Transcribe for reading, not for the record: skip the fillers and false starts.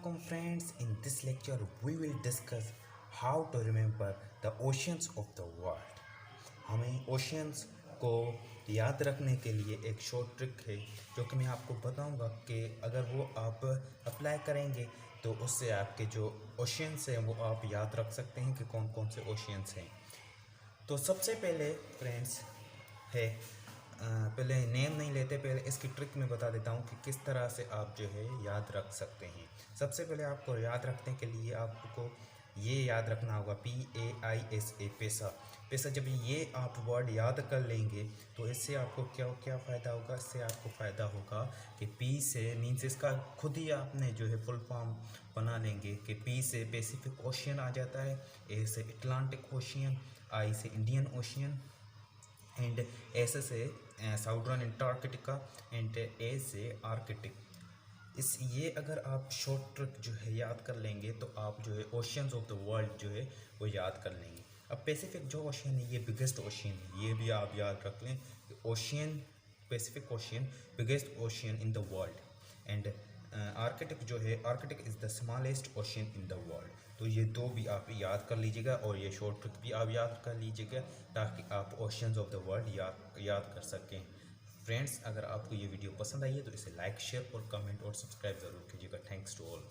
Assalamualaikum friends. In this lecture we will discuss how to remember the oceans of the world. हमें oceans को याद रखने के लिए एक शॉर्ट ट्रिक है जो कि मैं आपको बताऊंगा कि अगर वो आप अप्लाई करेंगे तो उससे आपके जो ओशियंस हैं वो आप याद रख सकते हैं कि कौन कौन से ओशियंस हैं। तो सबसे पहले फ्रेंड्स है पहले नेम नहीं लेते, पहले इसकी ट्रिक में बता देता हूँ कि किस तरह से आप जो है याद रख सकते हैं। सबसे पहले आपको याद रखने के लिए आपको ये याद रखना होगा PAISA, पैसा। पैसा जब ये आप वर्ड याद कर लेंगे तो इससे आपको क्या क्या फ़ायदा होगा। इससे आपको फ़ायदा होगा कि P से मीन्स इसका खुद ही आपने जो है फुल फॉर्म बना लेंगे कि P से पैसिफिक ओशियन आ जाता है, A से अटलांटिक ओशियन, I से इंडियन ओशियन एंड एस से साउदर्न अंटार्कटिका एंड ए से आर्कटिक। इस ये अगर आप शॉर्ट ट्रिक जो है याद कर लेंगे तो आप जो है ओशियंस ऑफ द वर्ल्ड जो है वो याद कर लेंगे। अब पैसिफिक जो ओशियन है ये बिगेस्ट ओशियन है, ये भी आप याद रख लें। Ocean Pacific ocean biggest ocean in the world and Arctic जो है Arctic is the smallest ocean in the world. तो ये दो भी आप याद कर लीजिएगा और ये शॉर्ट ट्रिक भी आप याद कर लीजिएगा ताकि आप ओशियंस ऑफ द वर्ल्ड याद कर सकें। फ्रेंड्स, अगर आपको ये वीडियो पसंद आई है तो इसे लाइक शेयर और कमेंट और सब्सक्राइब ज़रूर कीजिएगा। Thanks to all.